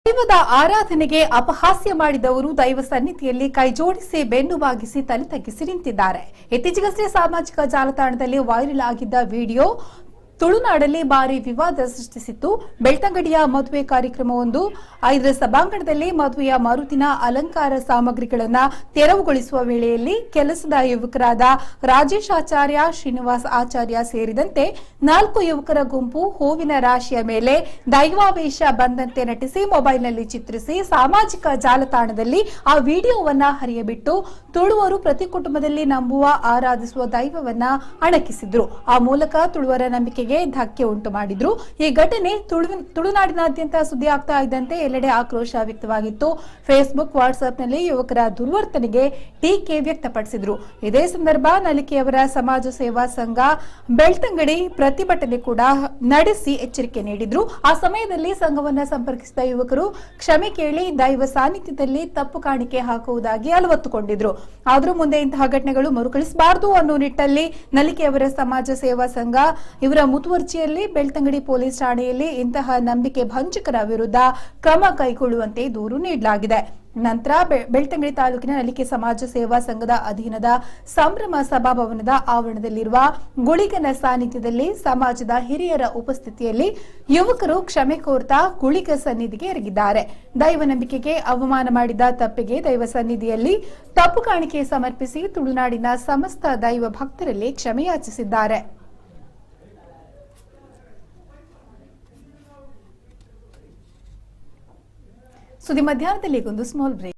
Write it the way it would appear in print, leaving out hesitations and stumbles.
ದೈವದ ಆರಾಧನೆಗೆ ಅಪಹಾಸ್ಯ ಮಾಡಿದವರು ದೈವ ಸನ್ನಿಧಿಯಲ್ಲಿ ಕೈಜೋಡಿಸಿ ಬೆನ್ನು ಬಾಗಿಸಿ ತಲೆ ತಗ್ಗಿಸಿ ನಿಂತಿದ್ದಾರೆ. ಇತ್ತೀಚೆಗಷ್ಟೇ ಸಾಮಾಜಿಕ ಜಾಲತಾಣದಲ್ಲಿ ವೈರಲ್ ಆಗಿದ್ದ ವಿಡಿಯೋ ತುಳುನಾಡಲ್ಲಿ ಭಾರಿ ವಿವಾದ ಸೃಷ್ಟಿಸಿತ್ತು. ಬೆಳ್ತಂಗಡಿಯ ಮದುವೆ ಕಾರ್ಯಕ್ರಮವೊಂದು ಇದರ ಸಭಾಂಗಣದಲ್ಲಿ ಮದುವೆಯ ಮರುದಿನ ಅಲಂಕಾರ ಸಾಮಗ್ರಿಗಳನ್ನು ತೆರವುಗೊಳಿಸುವ ವೇಳೆಯಲ್ಲಿ ಕೆಲಸದ ಯುವಕರಾದ ರಾಜೇಶ್ ಆಚಾರ್ಯ, ಶ್ರೀನಿವಾಸ್ ಆಚಾರ್ಯ ಸೇರಿದಂತೆ 4 ಯುವಕರ ಗುಂಪು ಹೂವಿನ ರಾಶಿಯ ಮೇಲೆ ದೈವಾವೇಶ ಬಂದಂತೆ ನಟಿಸಿ ಮೊಬೈಲ್ನಲ್ಲಿ ಚಿತ್ರಿಸಿ ಸಾಮಾಜಿಕ ಜಾಲತಾಣದಲ್ಲಿ ಆ ವಿಡಿಯೋವನ್ನ ಹರಿಯಬಿಟ್ಟು ತುಳುವರು ಪ್ರತಿ ಕುಟುಂಬದಲ್ಲಿ ನಂಬುವ ಆರಾಧಿಸುವ ದೈವವನ್ನ ಅಣಕಿಸಿದ್ರು. ಆ ಮೂಲಕ ತುಳುವರ ನಂಬಿಕೆಗೆ ಧಕ್ಕೆ ಉಂಟು ಮಾಡಿದ್ರು. ಈ ಘಟನೆ ತುಳುನಾಡಿನಾದ್ಯಂತ ಸುದ್ದಿ ಆಗ್ತಾ ಇದ್ದಂತೆ ಎಲ್ಲೆಡೆ ಆಕ್ರೋಶ ವ್ಯಕ್ತವಾಗಿತ್ತು. ಫೇಸ್ಬುಕ್, ವಾಟ್ಸ್ಆಪ್ನಲ್ಲಿ ಯುವಕರ ದುರ್ವರ್ತನೆಗೆ ಟೀಕೆ ವ್ಯಕ್ತಪಡಿಸಿದ್ರು. ಇದೇ ಸಂದರ್ಭ ನಲಿಕೆಯವರ ಸಮಾಜ ಸೇವಾ ಸಂಘ ಬೆಳ್ತಂಗಡಿ ಪ್ರತಿಭಟನೆ ಕೂಡ ನಡೆಸಿ ಎಚ್ಚರಿಕೆ ನೀಡಿದ್ರು. ಆ ಸಮಯದಲ್ಲಿ ಸಂಘವನ್ನ ಸಂಪರ್ಕಿಸಿದ ಯುವಕರು ಕ್ಷಮೆ ಕೇಳಿ ದೈವ ಸಾನ್ನಿಧ್ಯದಲ್ಲಿ ತಪ್ಪು ಕಾಣಿಕೆ ಹಾಕುವುದಾಗಿ ಅಲವತ್ತುಕೊಂಡಿದ್ರು. ಆದರೂ ಮುಂದೆ ಇಂತಹ ಘಟನೆಗಳು ಮರುಕಳಿಸಬಾರದು ಅನ್ನೋ ನಿಟ್ಟಲ್ಲಿ ನಲಿಕೆಯವರ ಸಮಾಜ ಸೇವಾ ಸಂಘ ಇವರ ಮುತುವರ್ಜಿಯಲ್ಲಿ ಬೆಳ್ತಂಗಡಿ ಪೊಲೀಸ್ ಠಾಣೆಯಲ್ಲಿ ಇಂತಹ ನಂಬಿಕೆ ಭಂಜಕರ ವಿರುದ್ಧ ಕ್ರಮ ಕೈಗೊಳ್ಳುವಂತೆ ದೂರು ನೀಡಲಾಗಿದೆ. ನಂತರ ಬೆಳ್ತಂಗಡಿ ತಾಲೂಕಿನ ನಲಿಕೆ ಸಮಾಜ ಸೇವಾ ಸಂಘದ ಅಧೀನದ ಸಂಭ್ರಮ ಸಭಾಭವನದ ಆವರಣದಲ್ಲಿರುವ ಗುಳಿಗನ ಸಾನ್ನಿಧ್ಯದಲ್ಲಿ ಸಮಾಜದ ಹಿರಿಯರ ಉಪಸ್ಥಿತಿಯಲ್ಲಿ ಯುವಕರು ಕ್ಷಮೆ ಕೋರ್ತಾ ಗುಳಿಗ ಸನ್ನಿಧಿಗೆ ಎರಗಿದ್ದಾರೆ. ದೈವ ನಂಬಿಕೆಗೆ ಅವಮಾನ ಮಾಡಿದ ತಪ್ಪಿಗೆ ದೈವ ಸನ್ನಿಧಿಯಲ್ಲಿ ತಪ್ಪು ಕಾಣಿಕೆ ಸಮರ್ಪಿಸಿ ತುಳುನಾಡಿನ ಸಮಸ್ತ ದೈವ ಭಕ್ತರಲ್ಲಿ ಕ್ಷಮೆಯಾಚಿಸಿದ್ದಾರೆ. ಸುದ್ದಿ ಮಧ್ಯಾಹ್ನದಲ್ಲಿ ಒಂದು ಸ್ಮಾಲ್ ಬ್ರೇಕ್.